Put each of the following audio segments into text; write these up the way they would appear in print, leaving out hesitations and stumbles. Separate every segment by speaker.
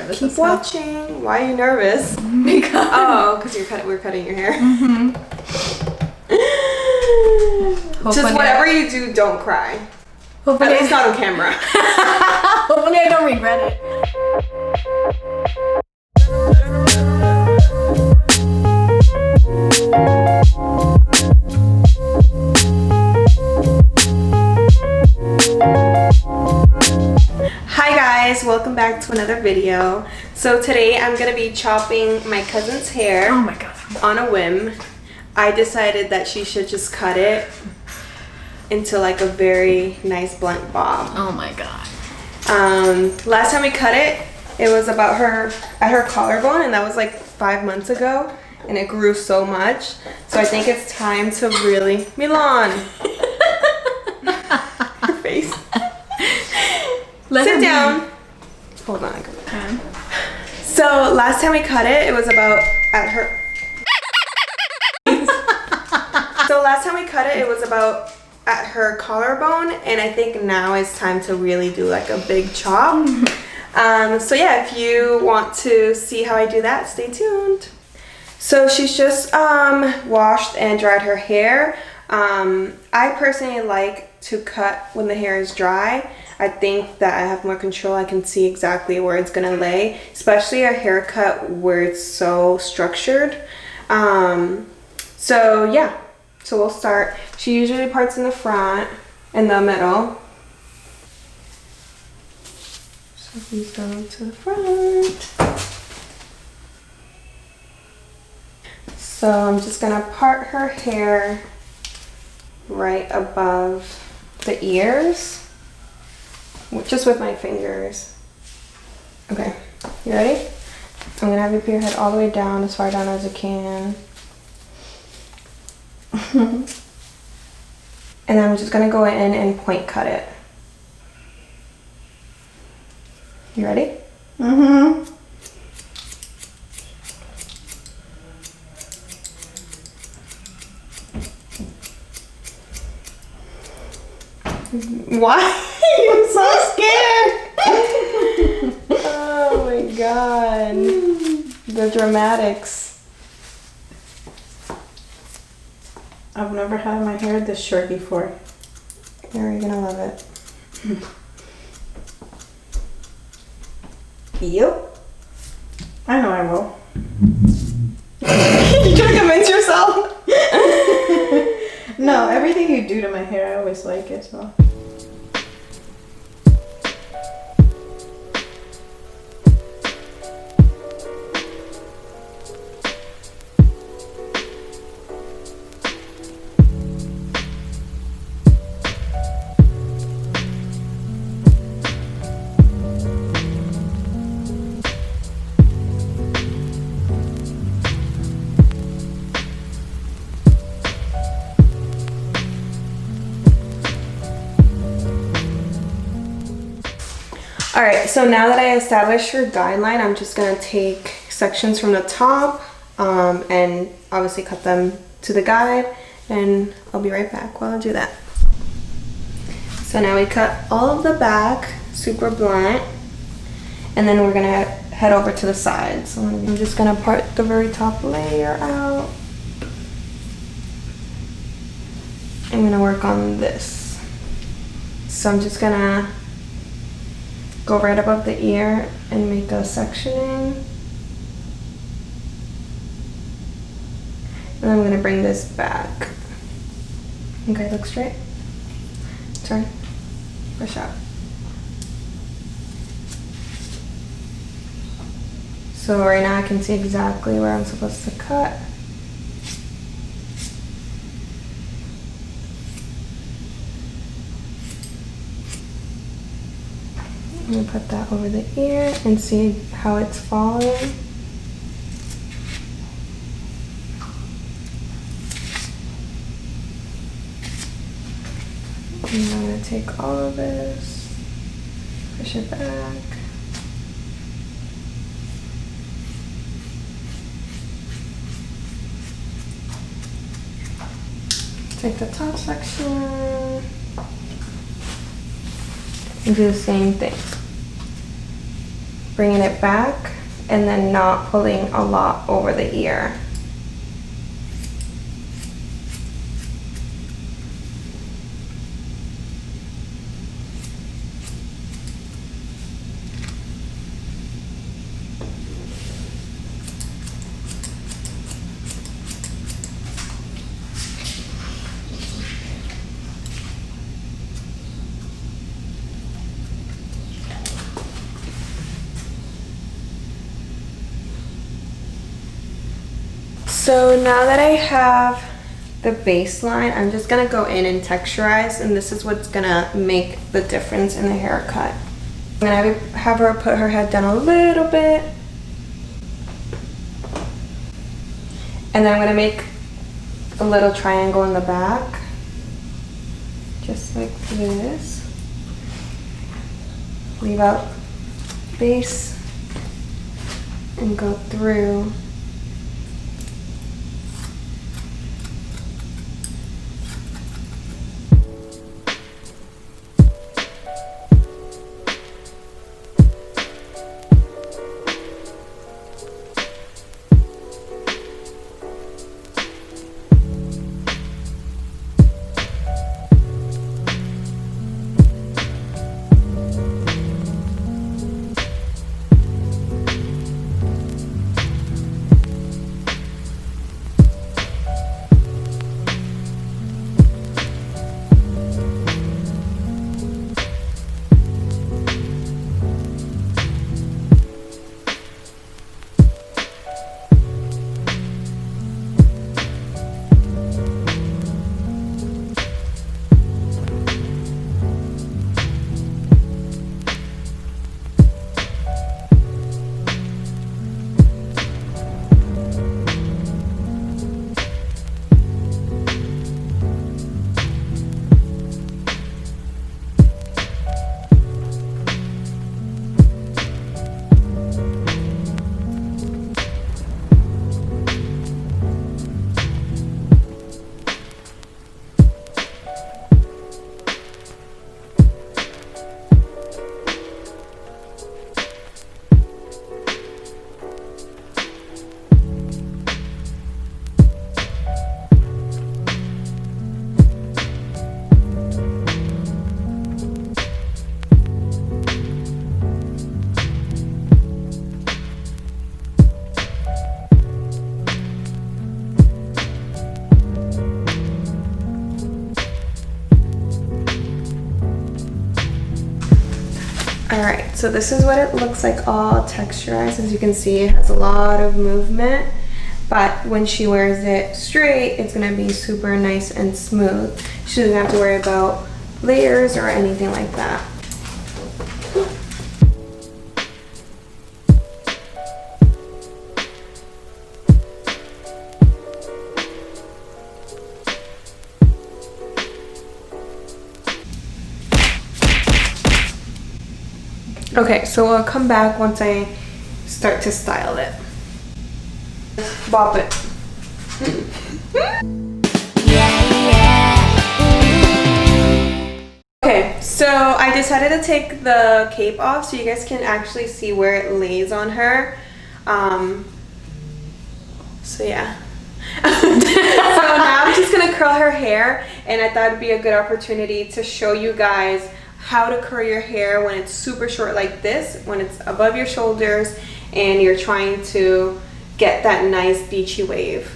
Speaker 1: nervous.
Speaker 2: Keep watching. Why are you nervous?
Speaker 1: Because
Speaker 2: we're cutting your hair.
Speaker 1: Just
Speaker 2: whatever you do, don't cry.
Speaker 1: Hopefully
Speaker 2: At least not on camera.
Speaker 1: Hopefully I don't regret it.
Speaker 2: Hi guys, welcome back to another video. So today I'm gonna be chopping my cousin's hair.
Speaker 1: Oh my god.
Speaker 2: On a whim. I decided that she should just cut it into like a very nice blunt bob.
Speaker 1: Oh my god.
Speaker 2: Last time we cut it, it was about at her collarbone, and that was like 5 months ago, and it grew so much. So I think it's time to really Milan. Her face. Sit down. Hold on.
Speaker 1: Okay.
Speaker 2: So last time we cut it, it was about at her. So last time we cut it, it was about at her collarbone, and I think now it's time to really do like a big chop. So yeah, if you want to see how I do that, stay tuned. So she's just washed and dried her hair. I personally like to cut when the hair is dry. I think that I have more control. I can see exactly where it's gonna lay, especially a haircut where it's so structured. So yeah. So we'll start. She usually parts in the front, in the middle. So these go to the front. So I'm just gonna part her hair right above the ears, just with my fingers. Okay, you ready? I'm gonna have you put your head all the way down, as far down as you can. And I'm just gonna go in and point cut it. You ready?
Speaker 1: Mm-hmm.
Speaker 2: Why? I'm so scared. Oh my god. The dramatics.
Speaker 1: I've never had my hair this short before.
Speaker 2: You're gonna love it.
Speaker 1: Yep. I know I will.
Speaker 2: You trying to convince yourself?
Speaker 1: No, everything you do to my hair, I always like it, so.
Speaker 2: Alright, so now that I established her guideline, I'm just going to take sections from the top and obviously cut them to the guide, and I'll be right back while I do that. So now we cut all of the back, super blunt, and then we're going to head over to the sides. So I'm just going to part the very top layer out. I'm going to work on this. So I'm just going to go right above the ear and make a sectioning. And I'm gonna bring this back. Okay, look straight. Turn. Push out. So right now I can see exactly where I'm supposed to cut. I'm gonna put that over the ear and see how it's falling. And I'm gonna take all of this, push it back. Take the top section and do the same thing. bringing it back and then not pulling a lot over the ear. So now that I have the baseline, I'm just gonna go in and texturize, and this is what's gonna make the difference in the haircut. I'm gonna have her put her head down a little bit, and then I'm gonna make a little triangle in the back, just like this. Leave out base and go through. Alright, so this is what it looks like all texturized. As you can see, it has a lot of movement, but when she wears it straight, it's going to be super nice and smooth. She doesn't have to worry about layers or anything like that. Okay, so we'll come back once I start to style it. Bop it. Okay, so I decided to take the cape off so you guys can actually see where it lays on her. So yeah. So now I'm just gonna curl her hair, and I thought it'd be a good opportunity to show you guys how to curl your hair when it's super short like this, when it's above your shoulders and you're trying to get that nice beachy wave.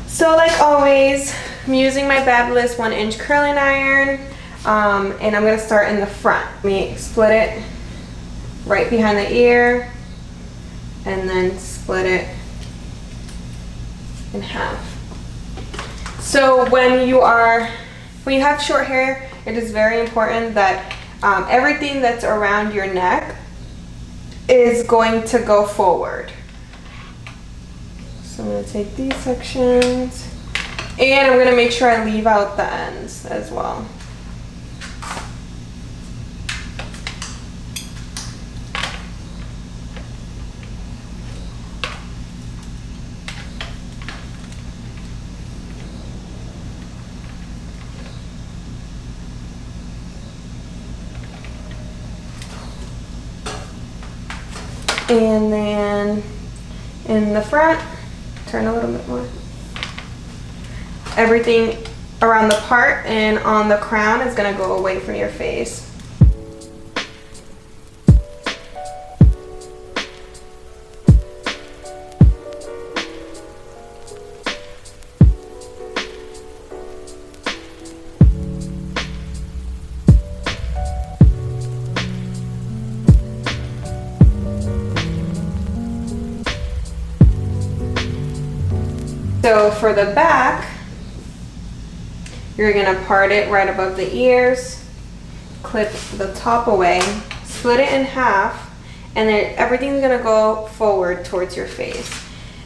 Speaker 2: So like always, I'm using my Babyliss 1-inch curling iron, and I'm going to start in the front. Let me split it right behind the ear and then split it in half. So when you have short hair, it is very important that everything that's around your neck is going to go forward. So I'm going to take these sections, and I'm going to make sure I leave out the ends as well. And then in the front, turn a little bit more. Everything around the part and on the crown is gonna go away from your face. So for the back, you're gonna part it right above the ears, clip the top away, split it in half, and then everything's gonna go forward towards your face.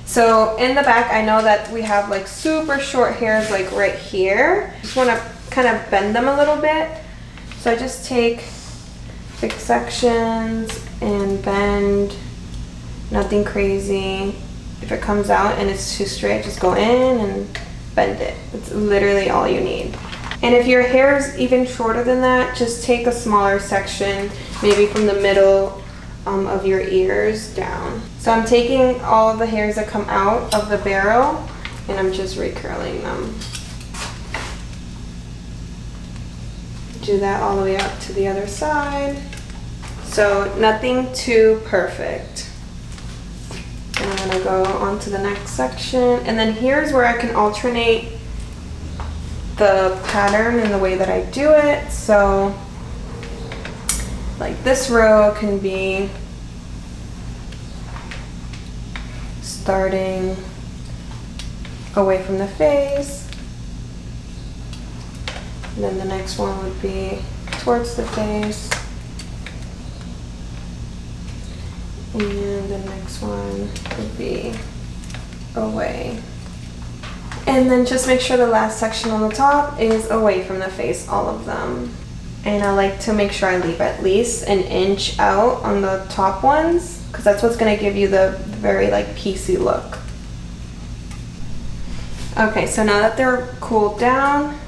Speaker 2: So in the back, I know that we have like super short hairs like right here. Just wanna kind of bend them a little bit. So I just take big sections and bend, nothing crazy. If it comes out and it's too straight, just go in and bend it. It's literally all you need. And if your hair is even shorter than that, just take a smaller section, maybe from the middle of your ears down. So I'm taking all of the hairs that come out of the barrel and I'm just recurling them. Do that all the way up to the other side. So nothing too perfect. And I'm gonna go on to the next section. And then here's where I can alternate the pattern and the way that I do it. So like this row can be starting away from the face. And then the next one would be towards the face. And the next one would be away. And then just make sure the last section on the top is away from the face, all of them. And I like to make sure I leave at least an inch out on the top ones, because that's what's gonna give you the very like piecey look. Okay, so now that they're cooled down,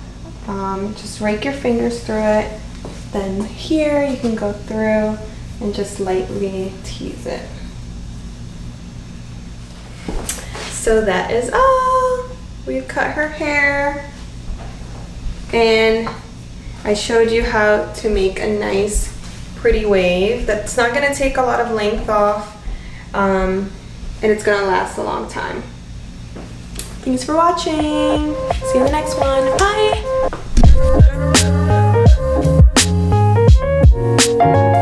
Speaker 2: just rake your fingers through it. Then here you can go through and just lightly tease it. So that is all. We've cut her hair and I showed you how to make a nice pretty wave that's not going to take a lot of length off, and it's going to last a long time. Thanks for watching. See you in the next one. Bye.